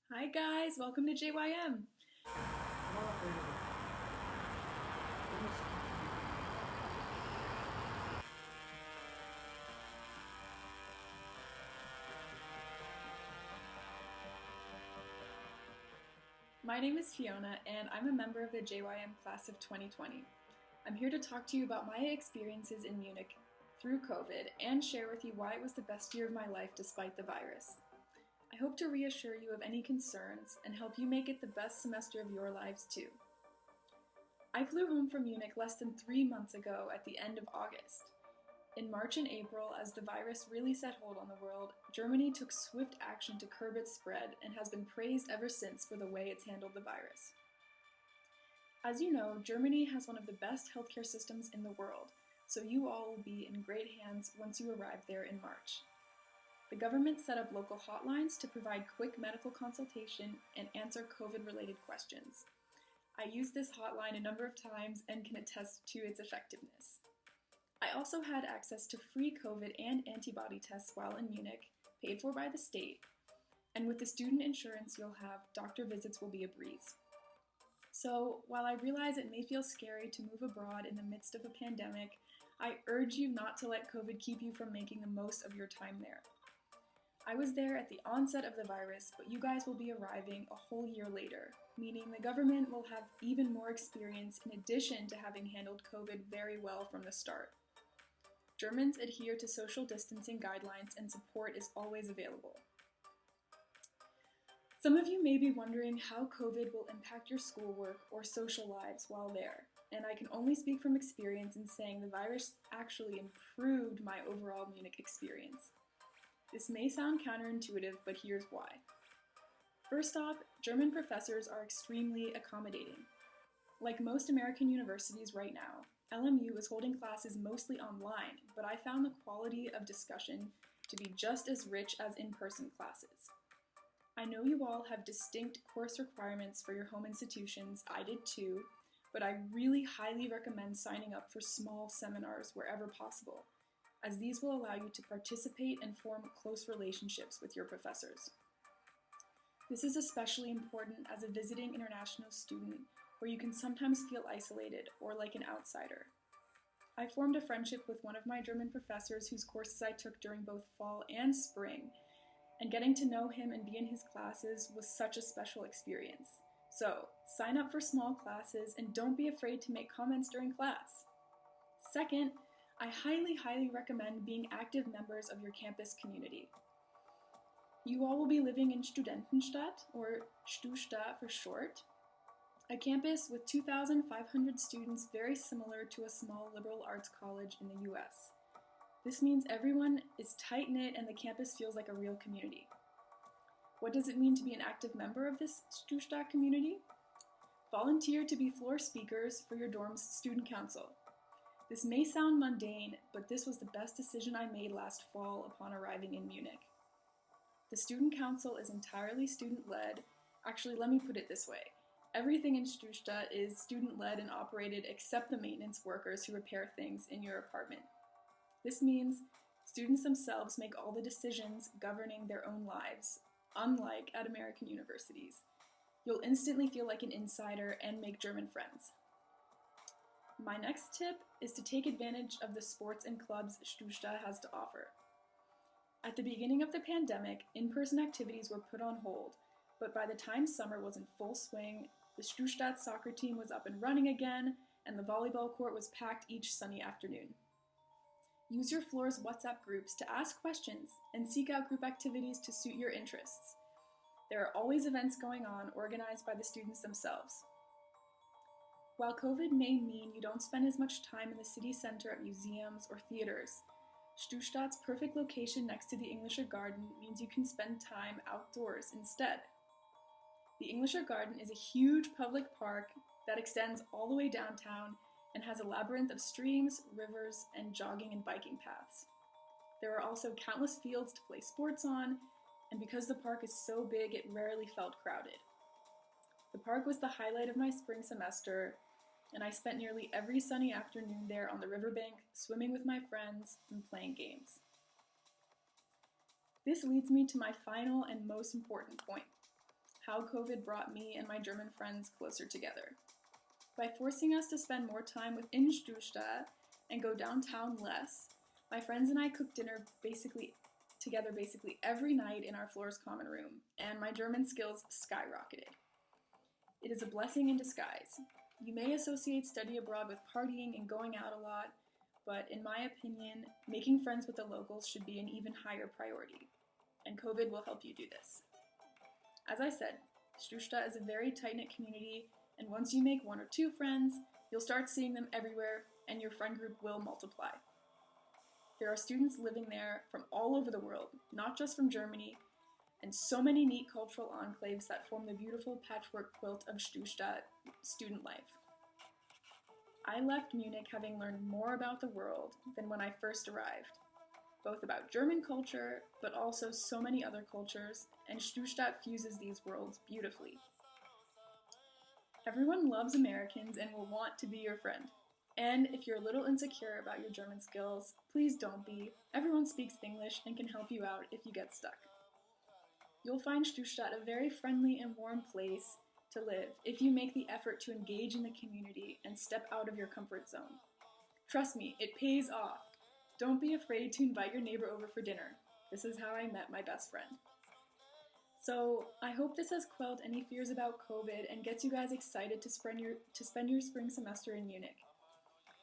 Hi guys, welcome to JYM. My name is Fiona and I'm a member of the JYM Class of 2020. I'm here to talk to you about my experiences in Munich through COVID and share with you why it was the best year of my life despite the virus. I hope to reassure you of any concerns and help you make it the best semester of your lives too. I flew home from Munich less than 3 months ago at the end of August. In March and April, as the virus really set hold on the world, Germany took swift action to curb its spread and has been praised ever since for the way it's handled the virus. As you know, Germany has one of the best healthcare systems in the world, so you all will be in great hands once you arrive there in March. The government set up local hotlines to provide quick medical consultation and answer COVID-related questions. I used this hotline a number of times and can attest to its effectiveness. I also had access to free COVID and antibody tests while in Munich, paid for by the state, and with the student insurance you'll have, doctor visits will be a breeze. So, while I realize it may feel scary to move abroad in the midst of a pandemic, I urge you not to let COVID keep you from making the most of your time there. I was there at the onset of the virus, but you guys will be arriving a whole year later, meaning the government will have even more experience in addition to having handled COVID very well from the start. Germans adhere to social distancing guidelines and support is always available. Some of you may be wondering how COVID will impact your schoolwork or social lives while there, and I can only speak from experience in saying the virus actually improved my overall Munich experience. This may sound counterintuitive, but here's why. First off, German professors are extremely accommodating. Like most American universities right now, LMU is holding classes mostly online, but I found the quality of discussion to be just as rich as in-person classes. I know you all have distinct course requirements for your home institutions, I did too, but I really highly recommend signing up for small seminars wherever possible, as these will allow you to participate and form close relationships with your professors. This is especially important as a visiting international student where you can sometimes feel isolated or like an outsider. I formed a friendship with one of my German professors whose courses I took during both fall and spring, and getting to know him and be in his classes was such a special experience. So, sign up for small classes and don't be afraid to make comments during class. Second, I highly recommend being active members of your campus community. You all will be living in Studentenstadt, or StuSta for short, a campus with 2,500 students very similar to a small liberal arts college in the US. This means everyone is tight-knit and the campus feels like a real community. What does it mean to be an active member of this StuSta community? Volunteer to be floor speakers for your dorm's student council. This may sound mundane, but this was the best decision I made last fall upon arriving in Munich. The student council is entirely student-led. Actually, let me put it this way. Everything in StuSta is student-led and operated except the maintenance workers who repair things in your apartment. This means students themselves make all the decisions governing their own lives, unlike at American universities. You'll instantly feel like an insider and make German friends. My next tip is to take advantage of the sports and clubs StuSta has to offer. At the beginning of the pandemic, in-person activities were put on hold, but by the time summer was in full swing, the StuSta soccer team was up and running again, and the volleyball court was packed each sunny afternoon. Use your floor's WhatsApp groups to ask questions and seek out group activities to suit your interests. There are always events going on organized by the students themselves. While COVID may mean you don't spend as much time in the city center at museums or theaters, StuSta's perfect location next to the Englischer Garten means you can spend time outdoors instead. The Englischer Garten is a huge public park that extends all the way downtown and has a labyrinth of streams, rivers, and jogging and biking paths. There are also countless fields to play sports on, and because the park is so big, it rarely felt crowded. The park was the highlight of my spring semester, and I spent nearly every sunny afternoon there on the riverbank, swimming with my friends and playing games. This leads me to my final and most important point. how COVID brought me and my German friends closer together. By forcing us to spend more time within StuSta and go downtown less, my friends and I cooked dinner together every night in our floor's common room, and my German skills skyrocketed. It is a blessing in disguise. You may associate study abroad with partying and going out a lot, but in my opinion, making friends with the locals should be an even higher priority, and COVID will help you do this. As I said, StuSta is a very tight-knit community, and once you make 1 or 2 friends, you'll start seeing them everywhere, and your friend group will multiply. There are students living there from all over the world, not just from Germany, and so many neat cultural enclaves that form the beautiful patchwork quilt of StuSta student life. I left Munich having learned more about the world than when I first arrived, both about German culture, but also so many other cultures, and StuSta fuses these worlds beautifully. Everyone loves Americans and will want to be your friend. And if you're a little insecure about your German skills, please don't be. Everyone speaks English and can help you out if you get stuck. You'll find StuSta a very friendly and warm place to live if you make the effort to engage in the community and step out of your comfort zone. Trust me, it pays off. Don't be afraid to invite your neighbor over for dinner. This is how I met my best friend. So I hope this has quelled any fears about COVID and gets you guys excited to spend your spring semester in Munich.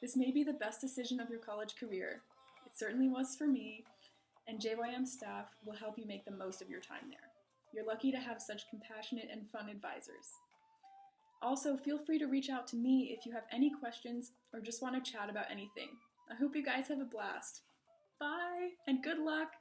This may be the best decision of your college career. It certainly was for me, and JYM staff will help you make the most of your time there. You're lucky to have such compassionate and fun advisors. Also, feel free to reach out to me if you have any questions or just want to chat about anything. I hope you guys have a blast. Bye, and good luck!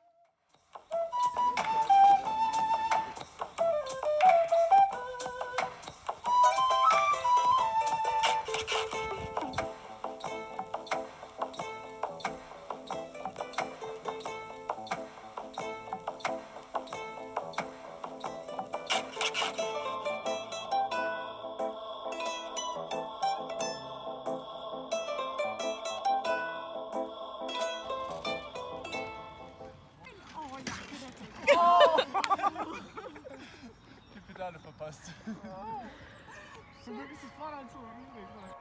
Die Pedale verpasst. Zum Glück ist das Fahrrad so niedrig.